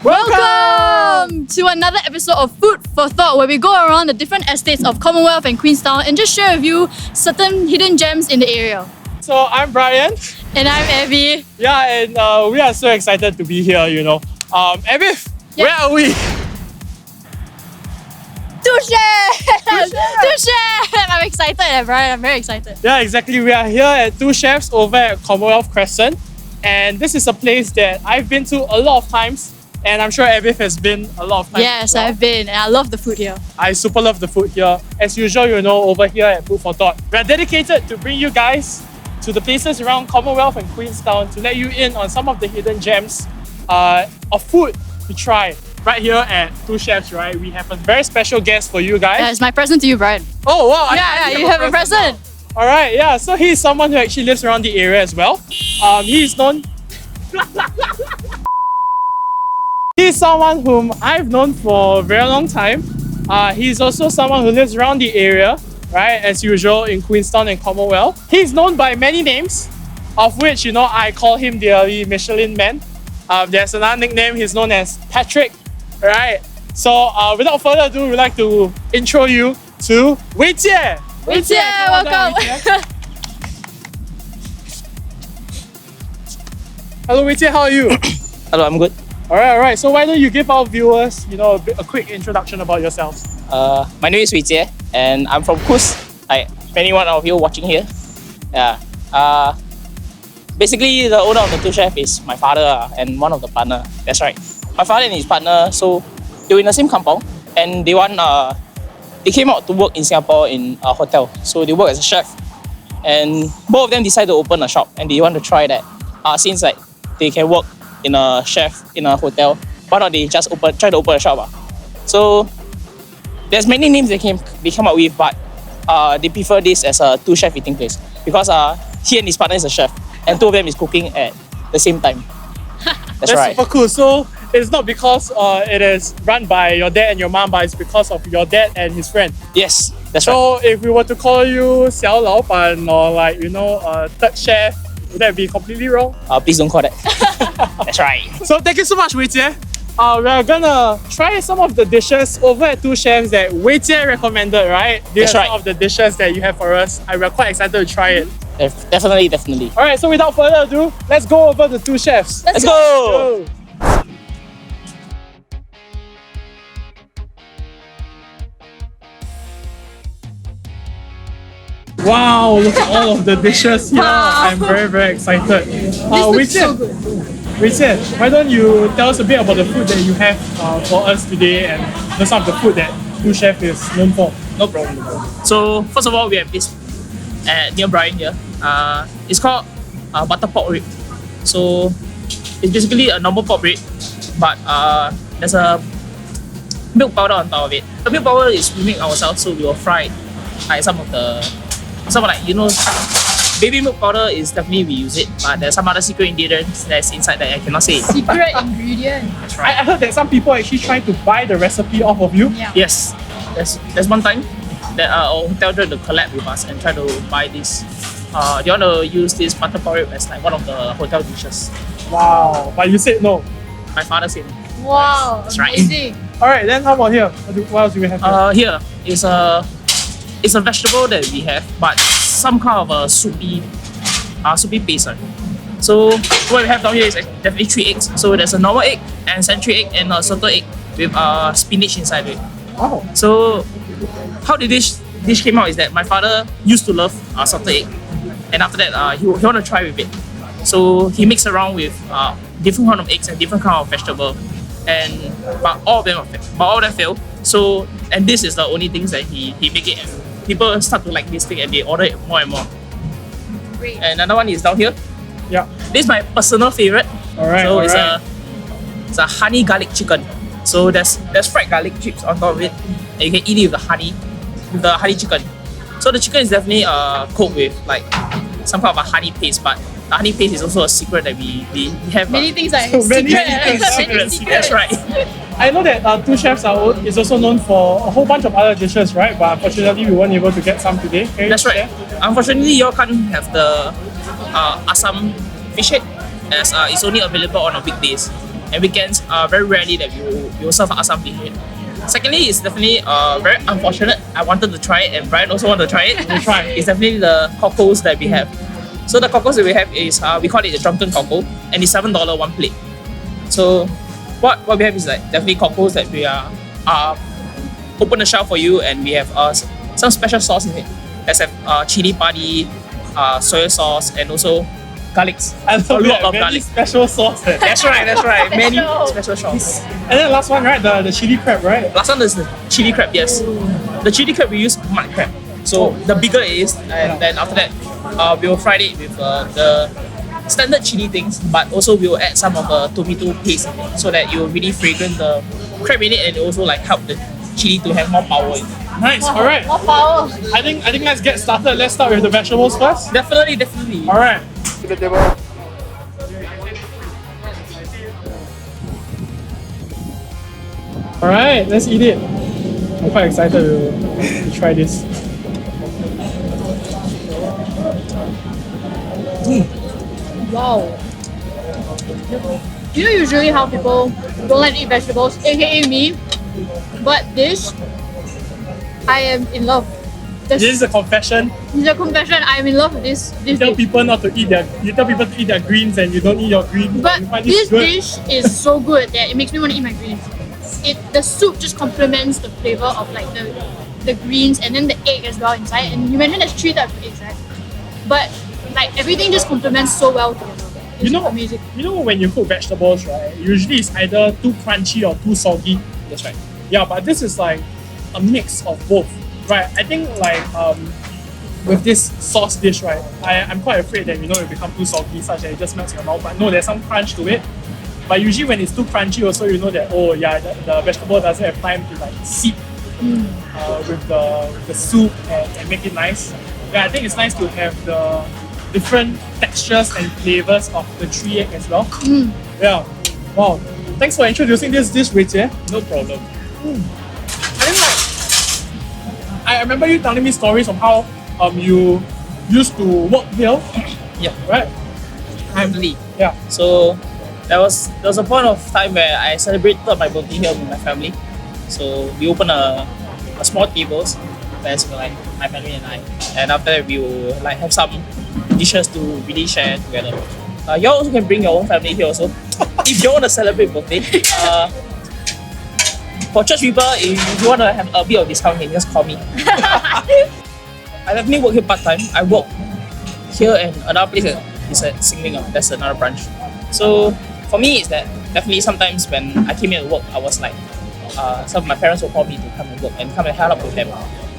Welcome to another episode of Food for Thought, where we go around the different estates of Commonwealth and Queenstown and just share with you certain hidden gems in the area. So I'm Brian. And I'm Abby. Yeah, and we are so excited to be here, Abith, Yeah. where are we? Two chefs! I'm excited, Brian. I'm very excited. Yeah, exactly. We are here at Two Chefs over at Commonwealth Crescent. And this is a place that I've been to a lot of times. And I'm sure Abith has been a lot of times. Yes, I've been. And I love the food here. I super love the food here. As usual, over here at Food for Thought, we're dedicated to bring you guys to the places around Commonwealth and Queenstown to let you in on some of the hidden gems of food to try. Right here at Two Chefs, right? We have a very special guest for you guys. Yeah, it's my present to you, Brian. Oh, wow. You have a present. All right, yeah. So he's someone who actually lives around the area as well. He's known... He's someone whom I've known for a very long time. He's also someone who lives around the area, right? As usual in Queenstown and Commonwealth. He's known by many names, of which, I call him the Michelin Man. There's another nickname, he's known as Patrick, right? So without further ado, we'd like to intro you to Wei Jie. Wei Jie, welcome. Hello Wei Jie, how are you? Hello, I'm good. All right. So why don't you give our viewers, a quick introduction about yourselves? My name is Wei Jie, and I'm from Kus. Like anyone of you watching here, yeah. Basically, the owner of the Two Chef is my father and one of the partner. That's right. My father and his partner, so they were in the same kampong, and they came out to work in Singapore in a hotel. So they work as a chef, and both of them decided to open a shop, and they want to try that. Since like they can work in a chef in a hotel, why not they just try to open a shop? So there's many names they come up with, but they prefer this as a two chef eating place because he and his partner is a chef, and two of them is cooking at the same time. That's right. Super cool. So it's not because it is run by your dad and your mom, but it's because of your dad and his friend. Yes, that's right. So if we were to call you Xiao Lao Ban or third chef, would that be completely wrong? Please don't call that. That's right. So thank you so much, Wei Jie. We're gonna try some of the dishes over at Two Chefs that Wei Jie recommended, right? These are some of the dishes that you have for us. We're quite excited to try it. Definitely. All right, so without further ado, let's go over the Two Chefs. Let's go! Wow, look at all of the dishes here. Wow. I'm very, very excited. This looks so good. Wei Jie, why don't you tell us a bit about the food that you have for us today and some of the food that Two Chef is known for? No problem. So first of all, we have this near Brian here. It's called butter pork rib. So it's basically a normal pork rib, but there's a milk powder on top of it. The milk powder is we make ourselves, so we will fry like baby milk powder is definitely we use it, but there's some other secret ingredients that's inside that I cannot say. Secret ingredient. That's right. I heard that some people actually try to buy the recipe off of you. Yeah. Yes, there's one time that our hotel tried to collab with us and try to buy this. They want to use this butter pork rib as like one of the hotel dishes. Wow, but you said no. My father said no. Wow, That's right. amazing. All right, then how about here? What else do we have here? Here is a vegetable that we have, but some kind of a soupy paste. So what we have down here is definitely 3 eggs. So there's a normal egg and century egg and a soto egg with spinach inside it. Wow. So how the dish came out is that my father used to love salted egg, and after that he want to try with it. So he mixed around with different kind of eggs and different kind of vegetable, but all of them failed. So and this is the only things that he make it, and people start to like this thing and they order it more and more. Great. And another one is down here. Yeah. This is my personal favorite. All right. So it's a honey garlic chicken. So there's fried garlic chips on top of it, and you can eat it with the honey chicken. So the chicken is definitely cooked with like some kind of a honey paste, but the honey paste is also a secret that we have. Many things like So many secret. things. That's right. I know that Two Chefs is also known for a whole bunch of other dishes, right? But unfortunately, we weren't able to get some today. Can you That's right. share? Unfortunately, you all can't have the Assam fish head, as it's only available on a weekdays. and weekends, very rarely that we will serve Assam dish. Secondly, it's definitely very unfortunate. I wanted to try it, and Brian also wanted to try it. We try. It's definitely the cockles that we have. So the cockles that we have is we call it the drunken cockle, and it's $7 one plate. So what we have is like definitely cockles that we are open the shelf for you, and we have some special sauce in it. Let's have chili padi, soy sauce, and also garlics. I love a lot of many garlic. special sauce. That's right. Many Special. special sauce. And then last one, right? The chili crab, right? Last one is the chili crab, yes. The chili crab we use mud crab. So the bigger it is, and then after that, we will fry it with the standard chili things, but also we will add some of the tomato paste in it, so that it will really fragrant the crab in it, and also like help the chili to have more power in it. Nice. All right. More power. I think let's get started. Let's start with the vegetables first. Definitely. All right. To the table. All right. Let's eat it. I'm quite excited to try this. Wow. You know usually how people don't like to eat vegetables, aka me, but this, I am in love. This is a confession. It's a confession. I am in love with this You tell dish. people not to eat you tell people to eat their greens and you don't eat your greens. But You find this good. dish is so good that it makes me want to eat my greens. The soup just complements the flavor of like the greens and then the egg as well inside. And you mentioned there's 3 types of eggs, right? But like everything just complements so well together. It's amazing. You know when you cook vegetables, right? Usually it's either too crunchy or too soggy. That's right. Yeah, but this is like a mix of both, right? I think like with this sauce dish, right? I'm quite afraid that it become too soggy, such that it just melts in your mouth. But no, there's some crunch to it. But usually when it's too crunchy, also you know that the vegetable doesn't have time to like seep with the soup and make it nice. Yeah, I think it's nice to have the different textures and flavors of the 3 egg as well. Yeah. Wow. Thanks for introducing this dish, Wei Jie. No problem. I think like I remember you telling me stories of how you used to work here, Yeah. right? Definitely. Yeah. So there was a point of time where I celebrated my birthday here with my family. So we opened a small tables that's for like my family and I. And after that we will like have some dishes to really share together. You all also can bring your own family here also. If you want to celebrate birthday. For church people, if you want to have a bit of discount, you can just call me. I definitely work here part-time. I work here and another place is at Singling. That's another branch. So for me, it's that definitely sometimes when I came here to work, I was like, some of my parents will call me to come and work and come and help with them.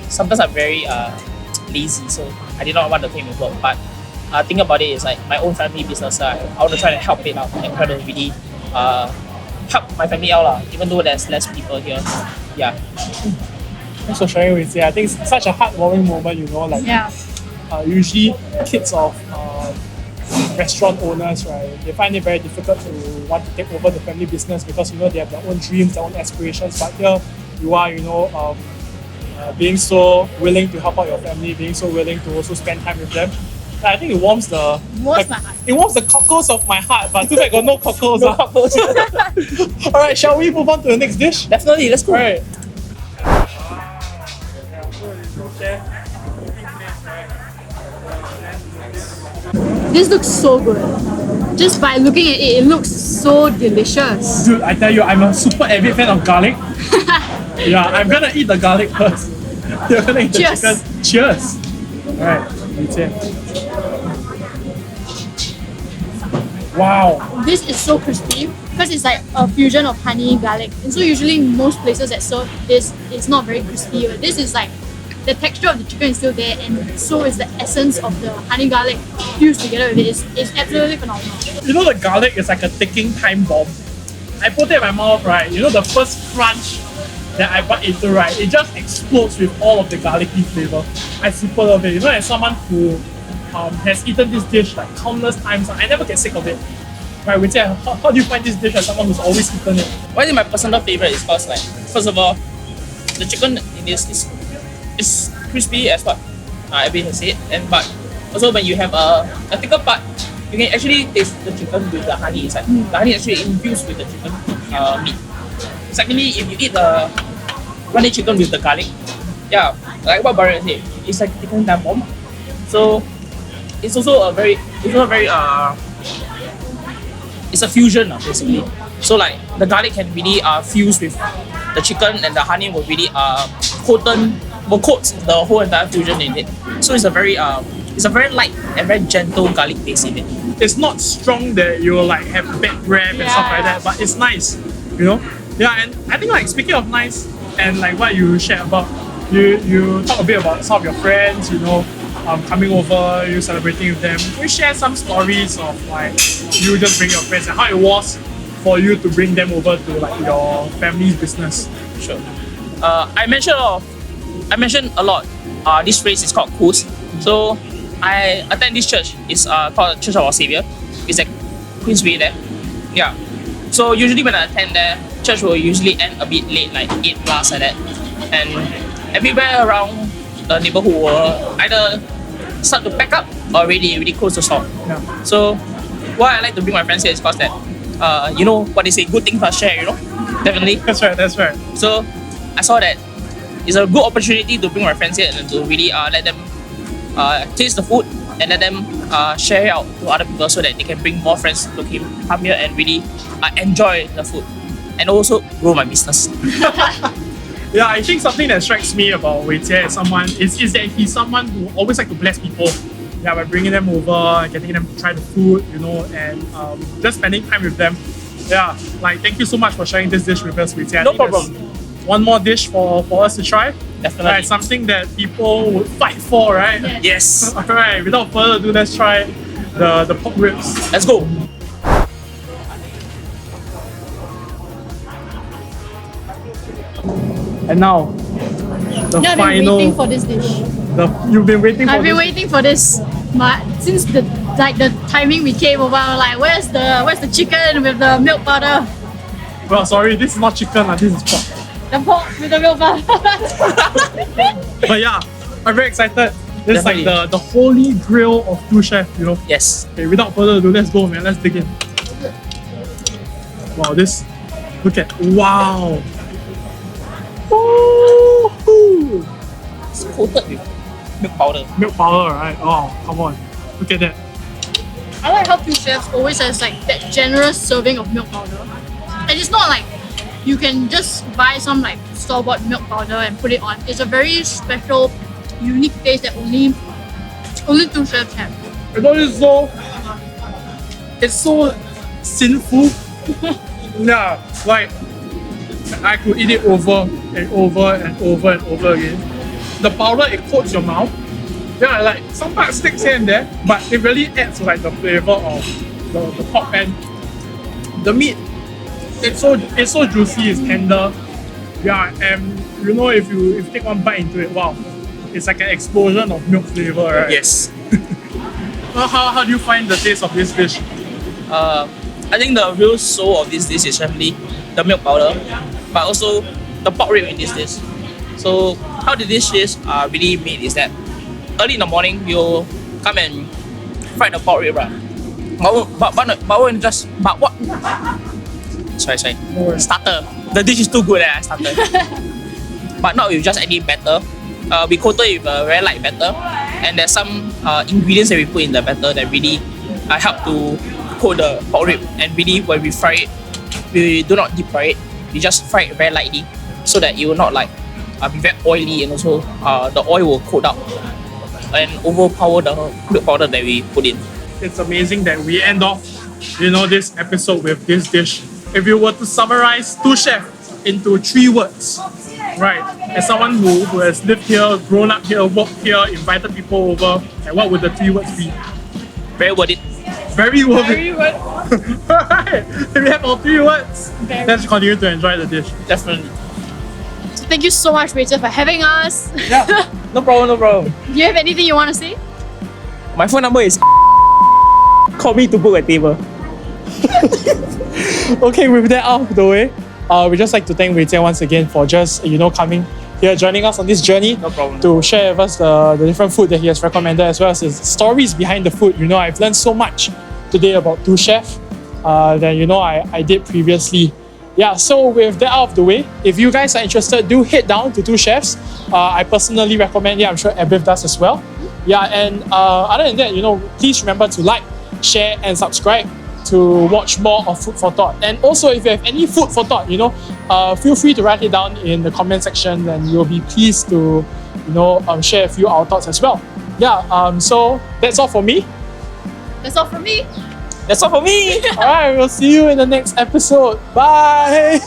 Sometimes I'm very lazy, so I did not want to come and work. But think about it, it's like my own family business. I want to try to help it out and try to really help my family out, even though there's less people here. Yeah. Thanks for sharing with you. I think it's such a heartwarming moment, like Yeah. usually kids of restaurant owners, right? They find it very difficult to want to take over the family business because they have their own dreams, their own aspirations. But here you are, being so willing to help out your family, being so willing to also spend time with them. And I think it warms the Warms my heart. It warms the cockles of my heart, but too bad got no cockles. No cockles. Alright, shall we move on to the next dish? Definitely, let's go. Alright. This looks so good. Just by looking at it, it looks so delicious. Dude, I tell you, I'm a super avid fan of garlic. Yeah, I'm gonna eat the garlic first. You're gonna eat the Cheers. chicken. Cheers! Alright, wow. This is so crispy because it's like a fusion of honey, garlic. And so usually most places that serve this, it's not very crispy. But this is like, the texture of the chicken is still there, and so is the essence of the honey garlic fused together with it. It's absolutely phenomenal. The garlic is like a ticking time bomb. I put it in my mouth, right? The first crunch that I bite into, right? It just explodes with all of the garlicky flavor. I super love it. As someone who has eaten this dish like countless times, I never get sick of it. Right, Wei Jie, how do you find this dish as someone who's always eaten it? Why is it my personal favorite is because, like, first of all, the chicken in this is crispy as what Abith has said, but also when you have a thicker part, you can actually taste the chicken with the honey inside. The honey is actually infused with the chicken meat. Secondly, if you eat the honey chicken with the garlic, yeah, like what Brian said, it's like chicken time bomb. So it's also a very, it's a fusion basically. So like the garlic can really fuse with the chicken, and the honey will really coat the whole entire fusion in it. So it's a very light and very gentle garlic taste in it. It's not strong that you will like have bad breath and stuff like that, but it's nice, you know? Yeah, and I think like speaking of nice and like what you shared about, you talk a bit about some of your friends, you know, coming over, you celebrating with them. Can you share some stories of like you just bring your friends and how it was for you to bring them over to like your family's business? Sure. I mentioned a lot. This place is called Coos. So I attend this church. It's called Church of Our Savior. It's at Queensway there. Yeah. So usually when I attend there, church will usually end a bit late, like 8 plus like that. And everywhere around the neighbourhood will either start to pack up or already close the store. Yeah. So why I like to bring my friends here is because that you know what they say, good things must share, you know? Definitely. That's right. So I saw that it's a good opportunity to bring my friends here and to really let them taste the food and let them share it out to other people so that they can bring more friends to come here and really enjoy the food and also grow my business. Yeah, I think something that strikes me about Wei Jie is that he's someone who always like to bless people. Yeah, by bringing them over, getting them to try the food, you know, and just spending time with them. Yeah, like thank you so much for sharing this dish with us, Wei Jie. No problem. One more dish for us to try. Definitely. Right, something that people would fight for, right? Yes. Alright, without further ado, let's try the pork ribs. Let's go. And now, the I've been final. waiting for this dish. You've been waiting for I've been this. waiting for this. But since the timing we came over, I was like, where's the chicken with the milk powder? Well, sorry, this is not chicken, this is pork. The pork with the milk powder. But yeah, I'm very excited. This is like Definitely. the holy grail of two chefs, you know. Yes. Okay, without further ado, let's go, man. Let's dig in. Wow, this. Look at. Wow. Woo-hoo. It's coated with milk powder. Milk powder, right? Oh, come on. Look at that. I like how two chefs always has like that generous serving of milk powder. And it's not like you can just buy some like store-bought milk powder and put it on. It's a very special, unique taste that only two chefs have. You know, it's so sinful. Yeah, like I could eat it over and over and over and over again. The powder, it coats your mouth. Yeah, like some part sticks here and there, but it really adds to like the flavor of the pork, and the meat. It's so juicy, it's tender. Yeah, and you know, if you take one bite into it, wow, it's like an explosion of milk flavor, right? Yes. How do you find the taste of this dish? I think the real soul of this dish is definitely the milk powder, but also the pork rib in this dish. So how the dish is really made is that early in the morning you come and fry the pork rib, right? Sorry. Starter. The dish is too good, starter. But not with just any batter. We coated it with a very light batter, and there's some ingredients that we put in the batter that really help to coat the pork rib. And really, when we fry it, we do not deep fry it. We just fry it very lightly, so that it will not like be very oily, and also the oil will coat up and overpower the milk powder that we put in. It's amazing that we end off, this episode with this dish. If you were to summarize two chefs into 3 words, right? As someone who has lived here, grown up here, worked here, invited people over, and what would the 3 words be? Very worth it. Very worth it. Very good. Alright, if we have all 3 words, let's continue to enjoy the dish. Definitely. So thank you so much, Rachel, for having us. Yeah. No problem. Do you have anything you want to say? My phone number is call me to book a table. Okay, with that out of the way, we'd just like to thank Wei Jie once again for just, coming here, joining us on this journey. No problem. To share with us the different food that he has recommended, as well as his stories behind the food. I've learned so much today about two chefs than I did previously. Yeah, so with that out of the way, if you guys are interested, do head down to two chefs. I personally recommend, I'm sure Abith does as well. Yeah, and other than that, please remember to like, share, and subscribe to watch more of Food for Thought. And also, if you have any food for thought, feel free to write it down in the comment section, and we'll be pleased to, share a few of our thoughts as well. Yeah, so that's all for me. That's all from me. That's all for me. All right, we'll see you in the next episode. Bye.